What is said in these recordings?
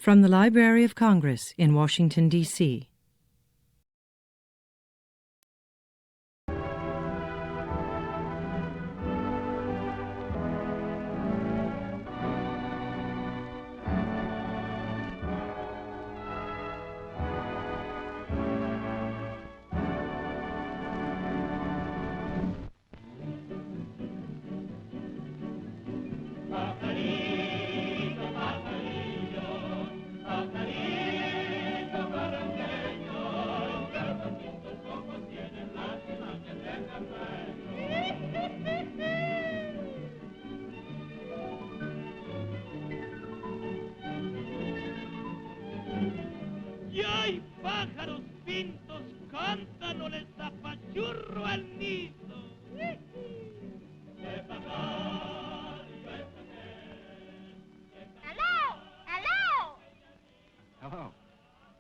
From the Library of Congress in Washington, D.C. Y hay pájaros pintos, cantan o les apachurro al nido. Hello! Hello! Hello.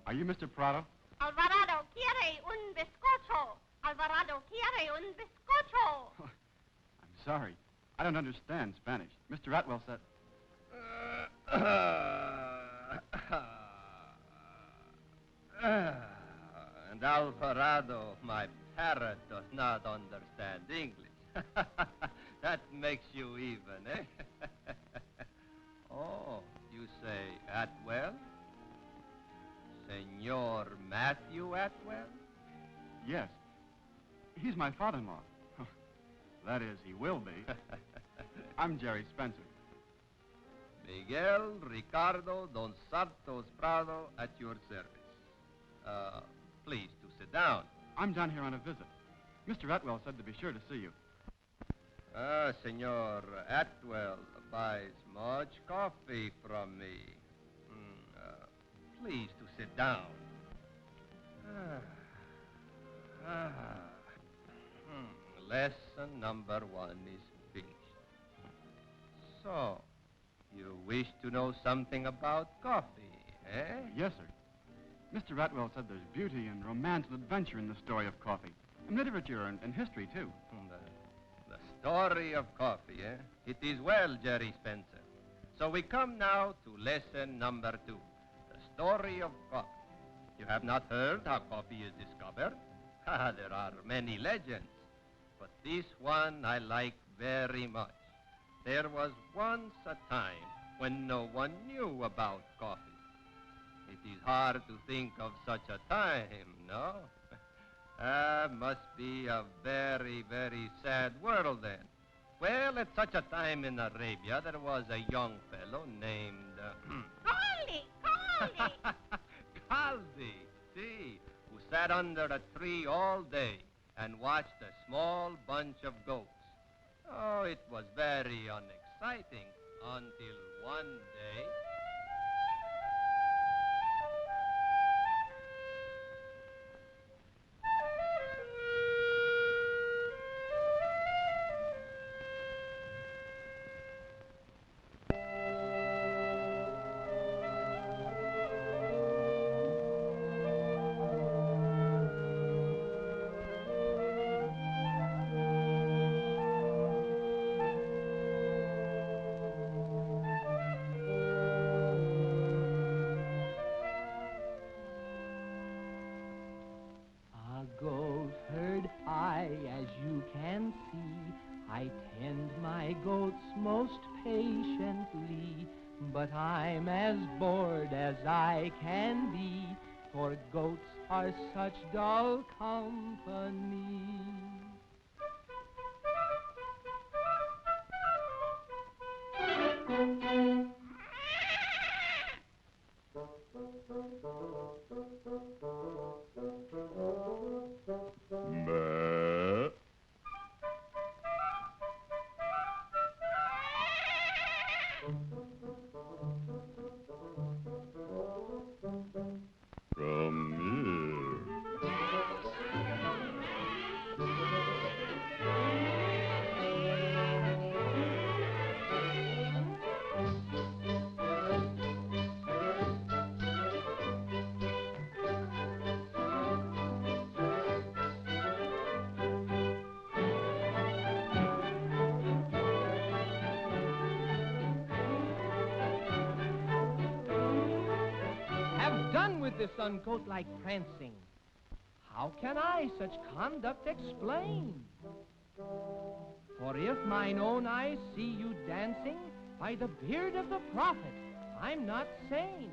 Are you Mr. Prado? Alvarado quiere un bizcocho. Alvarado quiere un bizcocho. I'm sorry. I don't understand Spanish. Mr. Atwell said... And Alvarado, my parrot, does not understand English. That makes you even, eh? Oh, you say Atwell? Senor Matthew Atwell? Yes. He's my father-in-law. That is, he will be. I'm Jerry Spencer. Miguel Ricardo Don Santos Prado at your service. Please to sit down. I'm down here on a visit. Mr. Atwell said to be sure to see you. Senor Atwell buys much coffee from me. Please to sit down. Lesson number 1 is finished. So, you wish to know something about coffee, eh? Yes, sir. Mr. Atwell said there's beauty and romance and adventure in the story of coffee. And literature and history, too. The story of coffee, eh? It is well, Jerry Spencer. So we come now to lesson number 2, the story of coffee. You have not heard how coffee is discovered? There are many legends, but this one I like very much. There was once a time when no one knew about coffee. It is hard to think of such a time, no? Must be a very, very sad world then. Well, at such a time in Arabia, there was a young fellow named... Caldi! Caldi, see, who sat under a tree all day and watched a small bunch of goats. Oh, it was very unexciting until one day... A goat herd I, as you can see. I tend my goats most patiently, but I'm as bored as I can be, for goats are such dull company. done with this uncoat-like prancing. How can I such conduct explain? For if mine own eyes see you dancing, by the beard of the prophet, I'm not sane.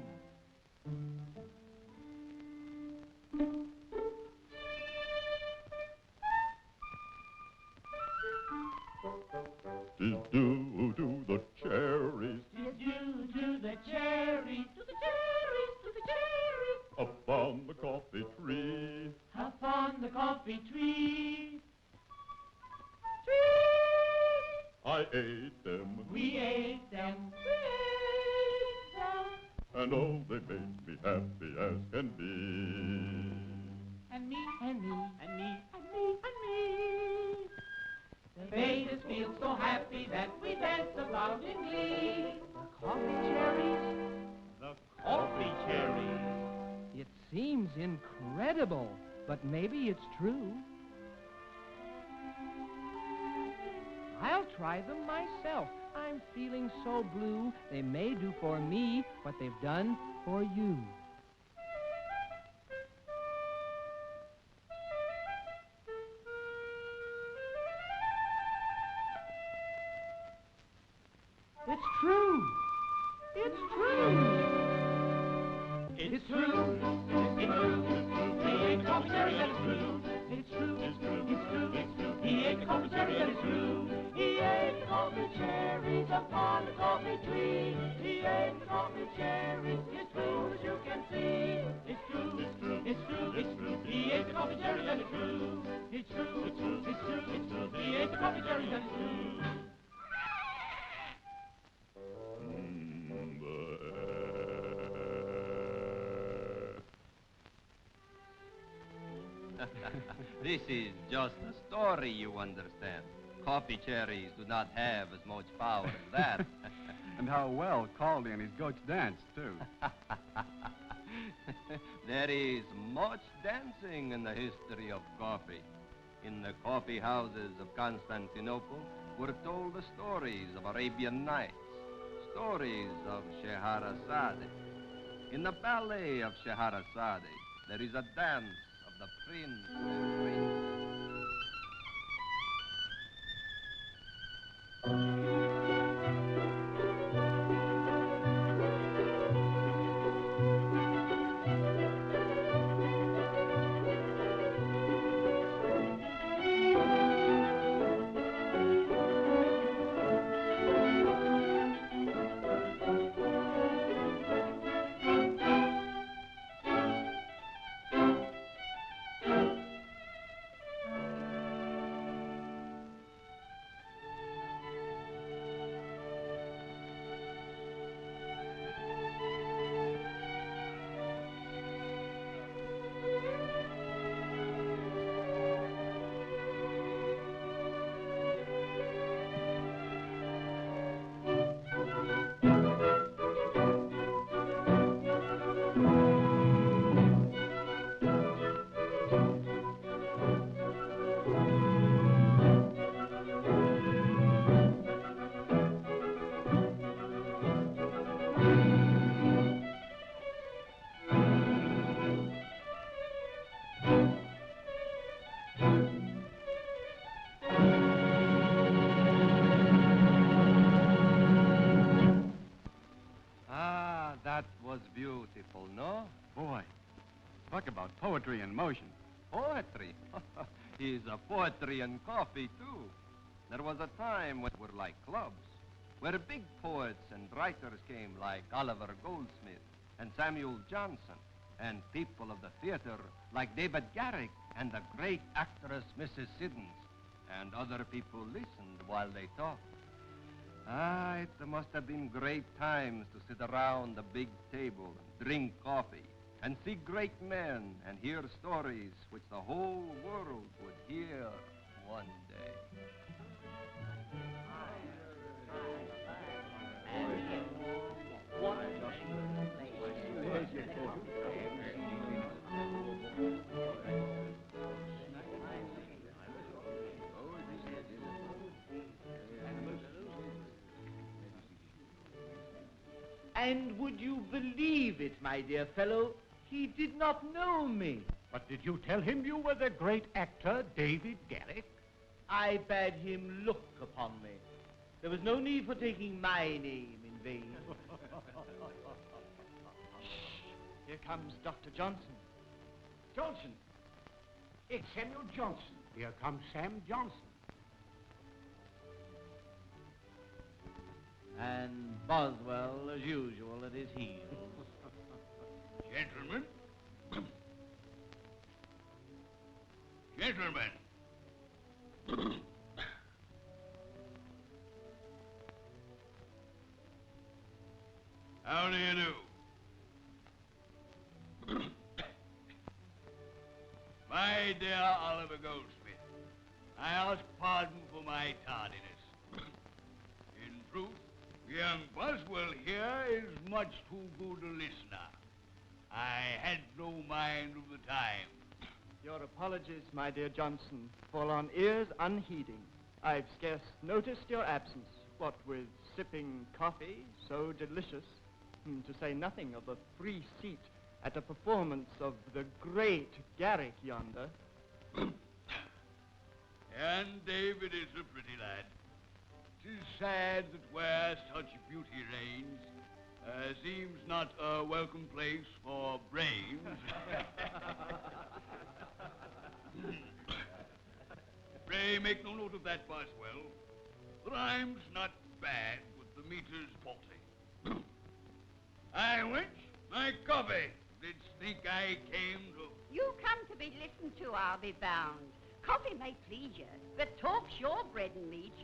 Do the cherries To the cherries, to the cherries, to the cherries, up on the coffee tree. up on the coffee tree. I ate them, We ate them, we ate them. and oh, they made me happy as can be. And me, and me, and me, and me, and me. They made us feel so happy that we danced about in glee. Coffee cherries? The coffee cherries. It seems incredible, but maybe it's true. I'll try them myself. I'm feeling so blue. They may do for me what they've done for you. It's true. It's true. It's true. It's true. He ate the coffee cherries and it's true. It's true. It's true. It's true. He ate the coffee cherries and it's true. He ate the coffee cherries upon the coffee tree. He ate the coffee cherries. It's true as you can see. It's true. It's true. It's true. It's true. He ate the coffee cherries and it's true. It's true. It's true. It's true. It's true. He ate the coffee cherries and it's true. This is just a story, you understand. Coffee cherries do not have as much power as that. And how well Caldy and his goats danced, too. There is much dancing in the history of coffee. In the coffee houses of Constantinople were told the stories of Arabian Nights, stories of Scheherazade. In the ballet of Scheherazade, there is a dance of the prince and princess. Ah, that was beautiful, no? Boy, talk about poetry in motion. Poetry? He's a poetry and coffee, too. There was a time when we were like clubs, where big poets and writers came like Oliver Goldsmith and Samuel Johnson, and people of the theater like David Garrick and the great actress Mrs. Siddons, and other people listened while they talked. Ah, it must have been great times to sit around the big table and drink coffee and see great men and hear stories which the whole world would hear one day. And would you believe it, my dear fellow, He did not know me. But did you tell him you were the great actor, David Garrick? I bade him look upon me. There was no need for taking my name in vain. Here comes Dr. Johnson. Johnson. It's Samuel Johnson. Here comes Sam Johnson. And Boswell, as usual, at his heels. Gentlemen. Gentlemen. How do you do? My dear Oliver Goldsmith, I ask pardon for my tardiness. In truth, young Boswell here is much too good a listener. I had no mind of the time. Your apologies, my dear Johnson, fall on ears unheeding. I've scarce noticed your absence, what with sipping coffee, so delicious, to say nothing of a free seat at a performance of the great Garrick yonder. And David is a pretty lad. 'Tis sad that where such beauty reigns, seems not a welcome place for brains. Pray make no note of that, Boswell. The rhyme's not bad, but the meter's faulty. I wench, my coffee. Didst think I came to... You come to be listened to, I'll be bound. Coffee may please you, but talk's your bread and meat.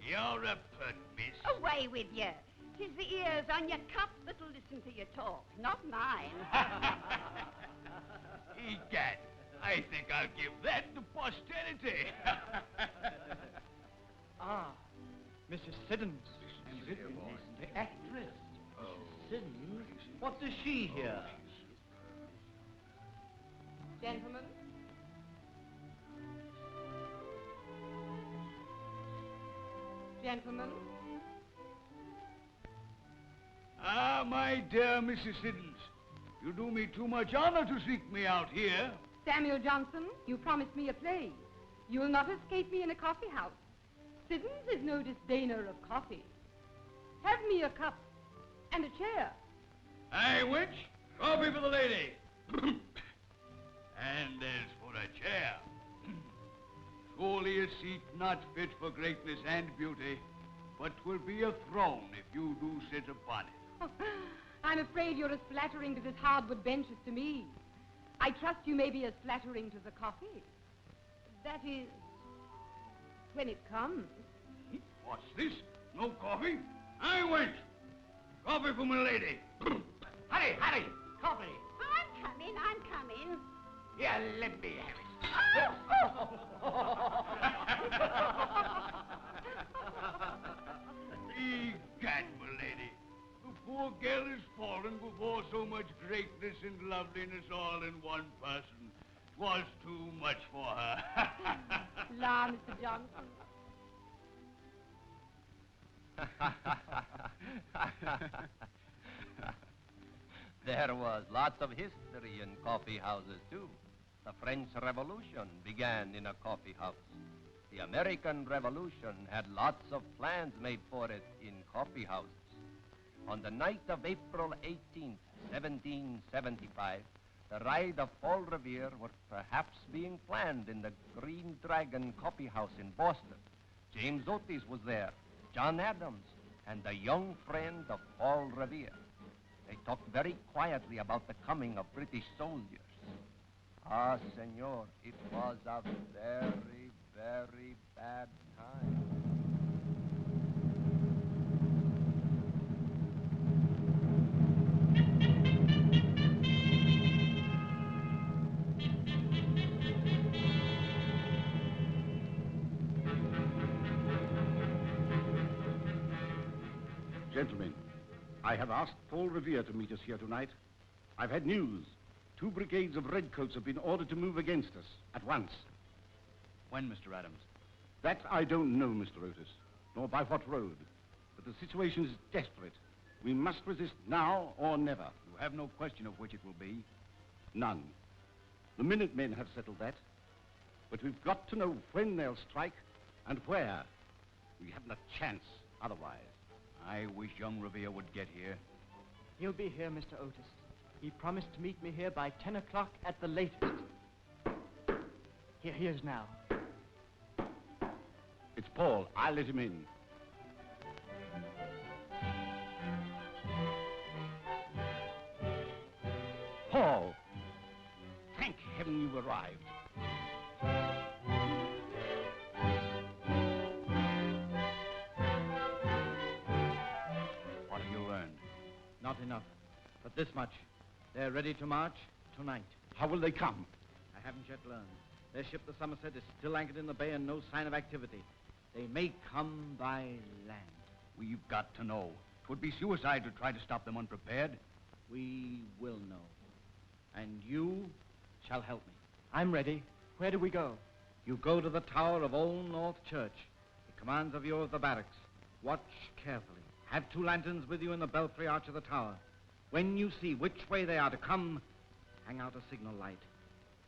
You're a pert miss. Away with you. 'Tis the ears on your cup that'll listen to your talk, not mine. Egad, I think I'll give that to posterity. Mrs. Siddons. The actress. Siddons? What does she hear? Gentlemen. Gentlemen. Ah, my dear Mrs. Siddons, you do me too much honor to seek me out here. Samuel Johnson, you promised me a play. You will not escape me in a coffee house. Siddons is no disdainer of coffee. Have me a cup and a chair. Aye, wench, coffee for the lady. And as for a chair, surely a seat not fit for greatness and beauty, but 'twill be a throne if you do sit upon it. I'm afraid you're as flattering to this hardwood bench as to me. I trust you may be as flattering to the coffee. That is, when it comes. What's this? No coffee? I went. Coffee for my lady. Hurry, hurry! Coffee! I'm coming. Here, let me have it. Egad, my lady. The poor girl has fallen before so much greatness and loveliness all in one person. 'Twas too much for her. La, Mr. Johnson. There was lots of history in coffee houses, too. The French Revolution began in a coffee house. The American Revolution had lots of plans made for it in coffee houses. On the night of April 18th, 1775, the ride of Fall Revere was perhaps being planned in the Green Dragon Coffee House in Boston. James Otis was there, John Adams, and a young friend of Fall Revere. They talked very quietly about the coming of British soldiers. Ah, senor, it was a very, very bad time. Gentlemen, I have asked Paul Revere to meet us here tonight. I've had news. 2 brigades of redcoats have been ordered to move against us at once. When, Mr. Adams? That I don't know, Mr. Otis, nor by what road. But the situation is desperate. We must resist now or never. You have no question of which it will be. None. The Minutemen have settled that. But we've got to know when they'll strike and where. We haven't a chance otherwise. I wish young Revere would get here. He'll be here, Mr. Otis. He promised to meet me here by 10 o'clock at the latest. Here he is now. It's Paul. I'll let him in. Paul! Thank heaven you've arrived. What have you learned? Not enough, but this much. They're ready to march tonight. How will they come? I haven't yet learned. Their ship, the Somerset, is still anchored in the bay and no sign of activity. They may come by land. We've got to know. It would be suicide to try to stop them unprepared. We will know. And you shall help me. I'm ready. Where do we go? You go to the tower of Old North Church. It commands a view of the barracks. Watch carefully. Have 2 lanterns with you in the belfry arch of the tower. When you see which way they are to come, hang out a signal light.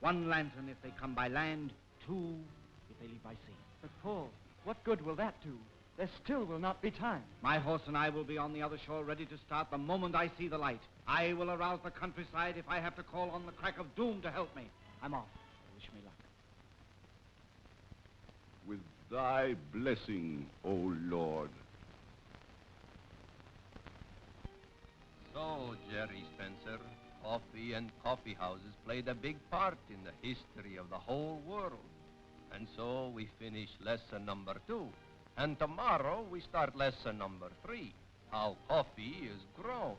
1 lantern if they come by land, 2 if they leave by sea. But, Paul, what good will that do? There still will not be time. My horse and I will be on the other shore ready to start the moment I see the light. I will arouse the countryside if I have to call on the crack of doom to help me. I'm off. Wish me luck. With thy blessing, O Lord. So, Jerry Spencer, coffee and coffee houses played a big part in the history of the whole world. And so we finish lesson number 2. And tomorrow we start lesson number 3, how coffee is grown.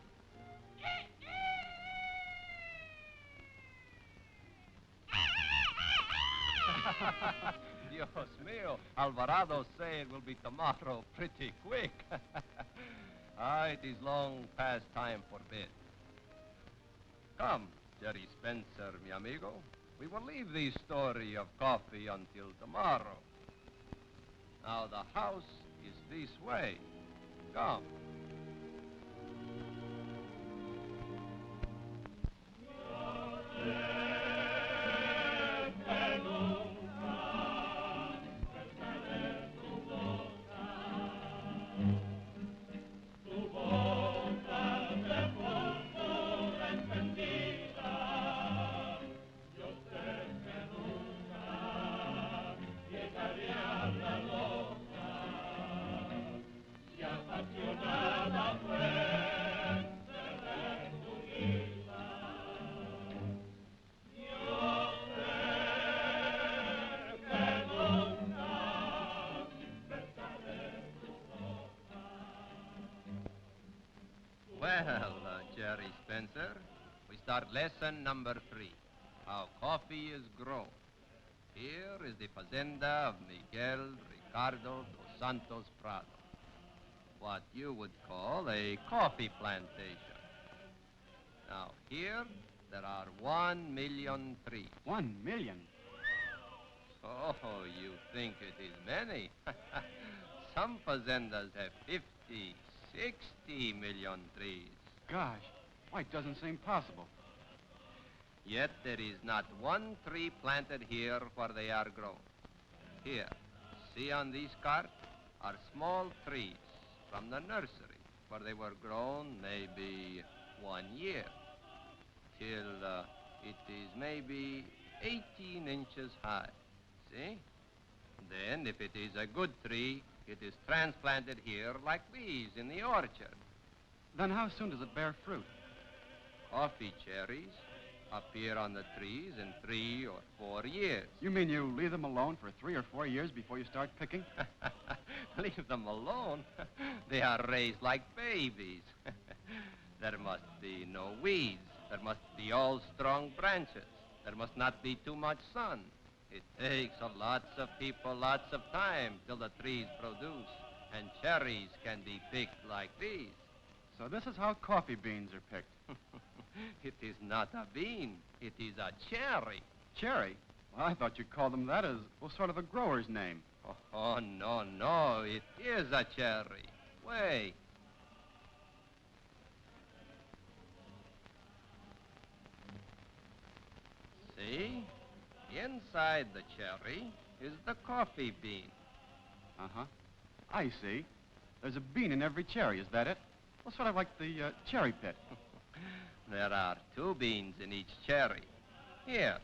Dios mío, Alvarado say it will be tomorrow pretty quick. It is long past time for bed. Come, Jerry Spencer, mi amigo. We will leave the story of coffee until tomorrow. Now the house is this way. Come. Well, Jerry Spencer, we start lesson number 3, how coffee is grown. Here is the fazenda of Miguel Ricardo dos Santos Prado, what you would call a coffee plantation. Now, here there are 1 million trees. 1 million? Oh, you think it is many? Some fazendas have 50, 60 million trees. Gosh, why, it doesn't seem possible. Yet there is not 1 tree planted here where they are grown. Here, see on this cart are small trees from the nursery where they were grown maybe 1 year till it is maybe 18 inches high. See? Then, if it is a good tree, it is transplanted here like these in the orchard. Then how soon does it bear fruit? Coffee cherries appear on the trees in 3 or 4 years. You mean you leave them alone for 3 or 4 years before you start picking? Leave them alone? They are raised like babies. There must be no weeds. There must be all strong branches. There must not be too much sun. It takes lots of people, lots of time till the trees produce, and cherries can be picked like these. So this is how coffee beans are picked. It is not a bean. It is a cherry. Cherry? Well, I thought you'd call them that as, well, sort of a grower's name. Oh, no, no. It is a cherry. Wait. See? Inside the cherry is the coffee bean. Uh-huh. I see. There's a bean in every cherry, is that it? Well, sort of like the cherry pit. There are 2 beans in each cherry. Here,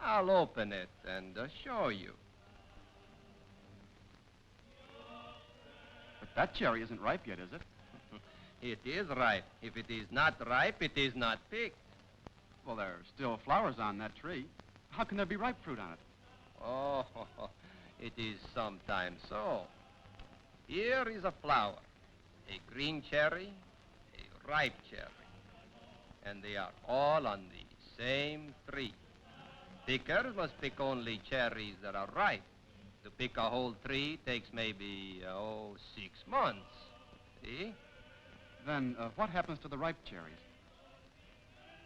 I'll open it and show you. But that cherry isn't ripe yet, is it? It is ripe. If it is not ripe, it is not picked. Well, there are still flowers on that tree. How can there be ripe fruit on it? Oh, it is sometimes so. Here is a flower, a green cherry, a ripe cherry. And they are all on the same tree. Pickers must pick only cherries that are ripe. To pick a whole tree takes maybe, 6 months. See? Then what happens to the ripe cherries?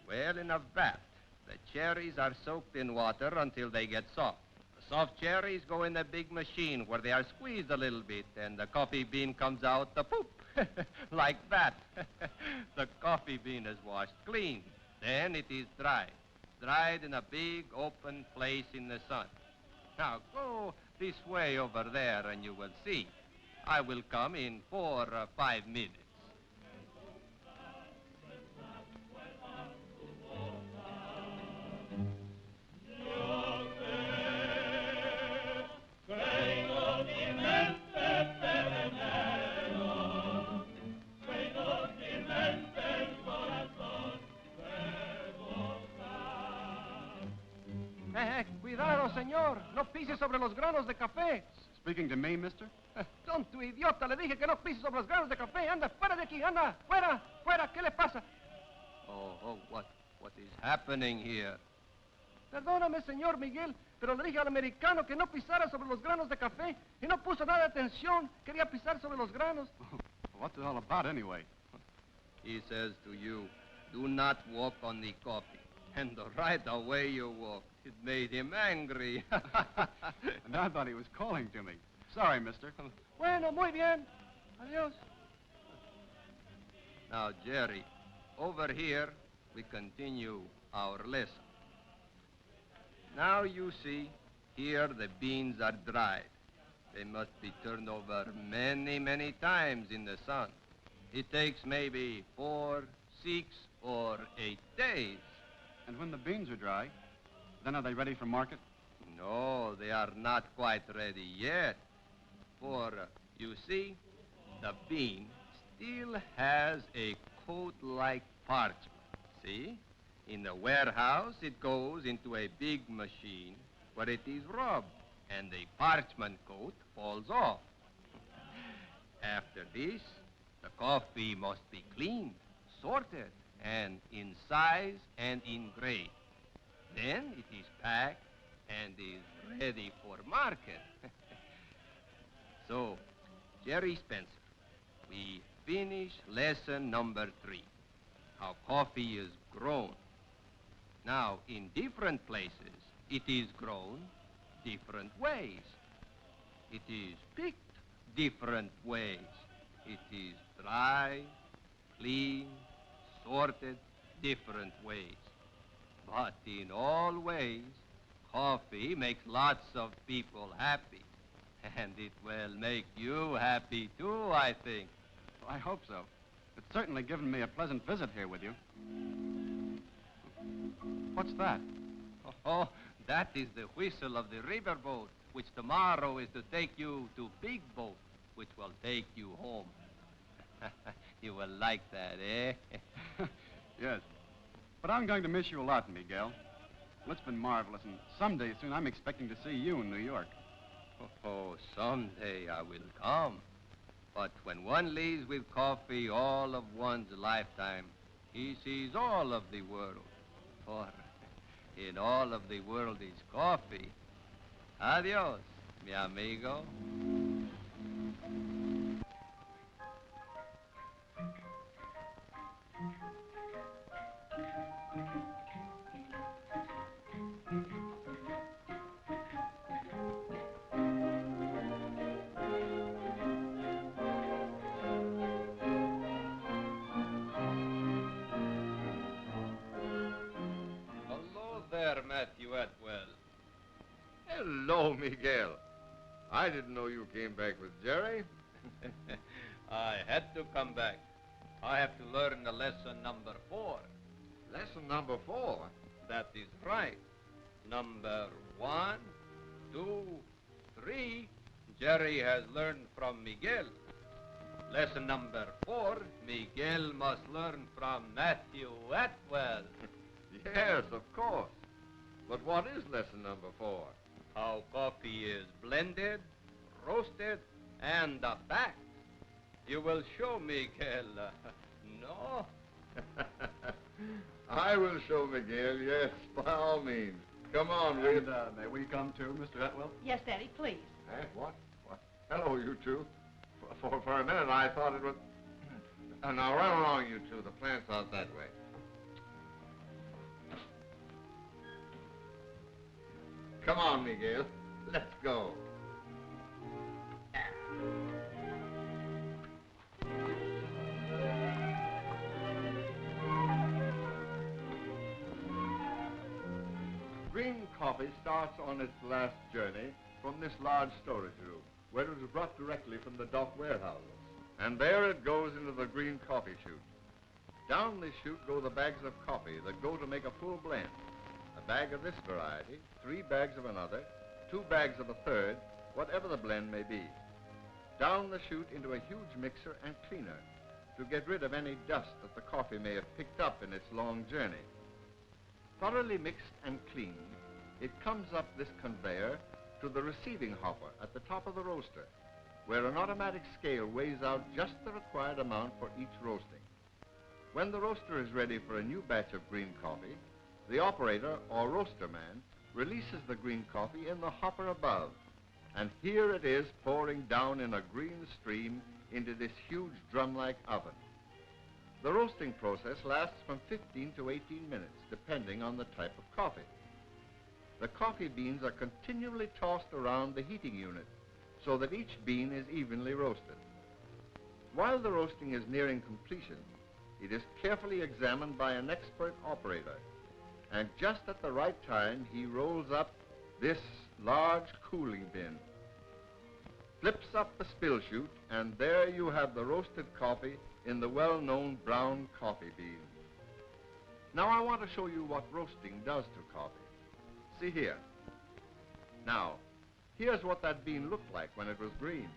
Well, in a vat, the cherries are soaked in water until they get soft. The soft cherries go in a big machine where they are squeezed a little bit, and the coffee bean comes out the poop, like that. The coffee bean is washed clean. Then it is dried in a big open place in the sun. Now, go this way over there, and you will see. I will come in 4 or 5 minutes. Cuidado, señor. No pise sobre los granos de café. Speaking to me, mister? Tonto idiota, le dije que no pise sobre los granos de café. Anda, fuera de aquí, anda, fuera, fuera. ¿Qué le pasa? What is happening here? Perdóname, señor Miguel, pero le dije al americano que no pisara sobre los granos de café y no puso nada de atención. Quería pisar sobre los granos. What's it all about, anyway? He says to you, do not walk on the coffee. And right away you walked. It made him angry. And I thought he was calling to me. Sorry, mister. Bueno, muy bien. Adiós. Now, Jerry, over here we continue our lesson. Now you see, here the beans are dried. They must be turned over many, many times in the sun. It takes maybe 4, 6, or 8 days. And when the beans are dry, then are they ready for market? No, they are not quite ready yet. For, you see, the bean still has a coat like parchment. See? In the warehouse, it goes into a big machine where it is rubbed, and the parchment coat falls off. After this, the coffee must be cleaned, sorted, and in size and in grade. Then it is packed and is ready for market. So, Jerry Spencer, we finish lesson number 3, how coffee is grown. Now, in different places, it is grown different ways. It is picked different ways. It is dry, clean, sorted different ways. But in all ways, coffee makes lots of people happy. And it will make you happy too, I think. Well, I hope so. It's certainly given me a pleasant visit here with you. What's that? Oh, that is the whistle of the riverboat, which tomorrow is to take you to Big Boat, which will take you home. You will like that, eh? Yes. But I'm going to miss you a lot, Miguel. Well, it's been marvelous, and someday soon I'm expecting to see you in New York. Oh, someday I will come. But when one leaves with coffee all of one's lifetime, he sees all of the world. For in all of the world is coffee. Adios, mi amigo. Matthew Atwell. Hello, Miguel. I didn't know you came back with Jerry. I had to come back. I have to learn the lesson number 4. Lesson number 4? That is right. Number 1, 2, 3. Jerry has learned from Miguel. Lesson number 4, Miguel must learn from Matthew Atwell. Yes, of course. But what is lesson number 4? How coffee is blended, roasted, and packed. You will show Miguel, no? I will show Miguel, yes, by all means. Come on, Will. May we come too, Mr. Atwell? Yes, Daddy, please. Eh, what? Hello, you two. For a minute, I thought it was... now, run along, you two. The plant's out that way. Come on, Miguel. Let's go. Green coffee starts on its last journey from this large storage room, where it is brought directly from the dock warehouses. And there it goes into the green coffee chute. Down this chute go the bags of coffee that go to make a full blend. A bag of this variety, 3 bags of another, 2 bags of a third, whatever the blend may be. Down the chute into a huge mixer and cleaner to get rid of any dust that the coffee may have picked up in its long journey. Thoroughly mixed and cleaned, it comes up this conveyor to the receiving hopper at the top of the roaster, where an automatic scale weighs out just the required amount for each roasting. When the roaster is ready for a new batch of green coffee, the operator or roaster man releases the green coffee in the hopper above, and here it is pouring down in a green stream into this huge drum-like oven. The roasting process lasts from 15 to 18 minutes, depending on the type of coffee. The coffee beans are continually tossed around the heating unit so that each bean is evenly roasted. While the roasting is nearing completion, it is carefully examined by an expert operator, and just at the right time, he rolls up this large cooling bin, flips up the spill chute, and there you have the roasted coffee in the well-known brown coffee bean. Now I want to show you what roasting does to coffee. See here. Now, here's what that bean looked like when it was green.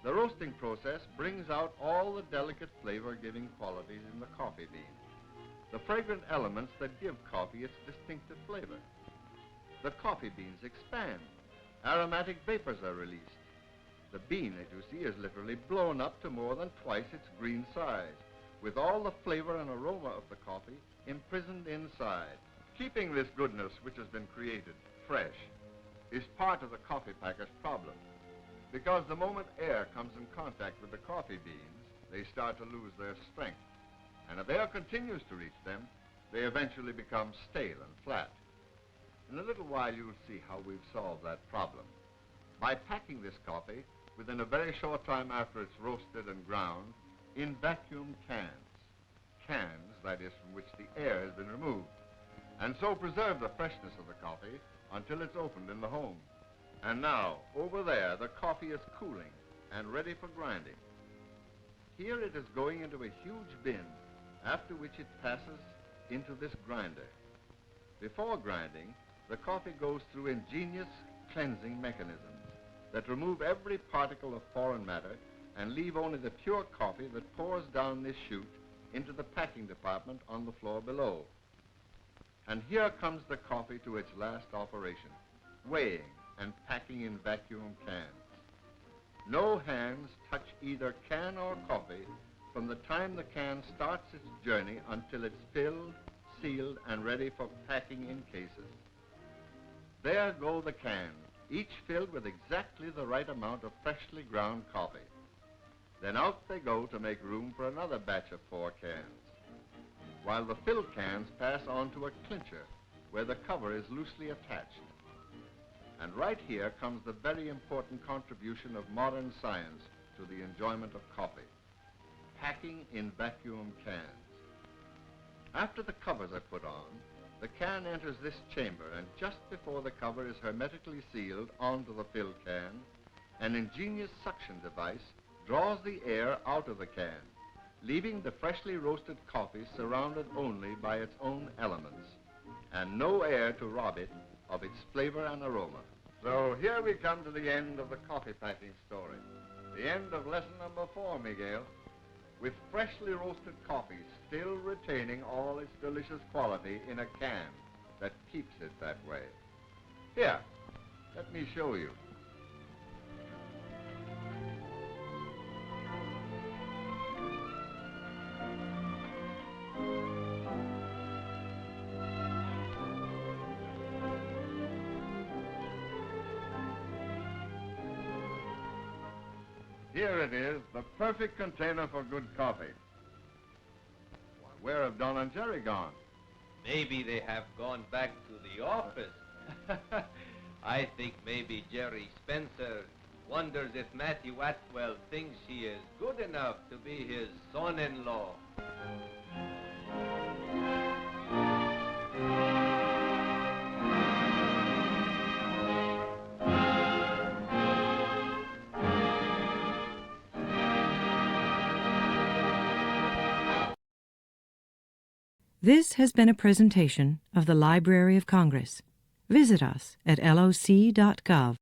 The roasting process brings out all the delicate flavor-giving qualities in the coffee bean, the fragrant elements that give coffee its distinctive flavor. The coffee beans expand. Aromatic vapors are released. The bean, as you see, is literally blown up to more than twice its green size, with all the flavor and aroma of the coffee imprisoned inside. Keeping this goodness which has been created fresh is part of the coffee packer's problem, because the moment air comes in contact with the coffee beans, they start to lose their strength. And if air continues to reach them, they eventually become stale and flat. In a little while, you'll see how we've solved that problem. By packing this coffee within a very short time after it's roasted and ground in vacuum cans. Cans, that is, from which the air has been removed, and so preserve the freshness of the coffee until it's opened in the home. And now, over there, the coffee is cooling and ready for grinding. Here it is going into a huge bin, after which it passes into this grinder. Before grinding, the coffee goes through ingenious cleansing mechanisms that remove every particle of foreign matter and leave only the pure coffee that pours down this chute into the packing department on the floor below. And here comes the coffee to its last operation, weighing and packing in vacuum cans. No hands touch either can or coffee from the time the can starts its journey until it's filled, sealed, and ready for packing in cases. There go the cans, each filled with exactly the right amount of freshly ground coffee. Then out they go to make room for another batch of 4 cans, while the filled cans pass on to a clincher where the cover is loosely attached. And right here comes the very important contribution of modern science to the enjoyment of coffee: packing in vacuum cans. After the covers are put on, The can enters this chamber, and just before the cover is hermetically sealed onto the fill can, an ingenious suction device draws the air out of the can, leaving the freshly roasted coffee surrounded only by its own elements, and no air to rob it of its flavor and aroma. So here we come to the end of the coffee packing story. The end of lesson number 4, Miguel. With freshly roasted coffee still retaining all its delicious quality in a can that keeps it that way. Here, let me show you. Here it is, the perfect container for good coffee. Why, where have Don and Jerry gone? Maybe they have gone back to the office. I think maybe Jerry Spencer wonders if Matthew Atwell thinks he is good enough to be his son-in-law. This has been a presentation of the Library of Congress. Visit us at loc.gov.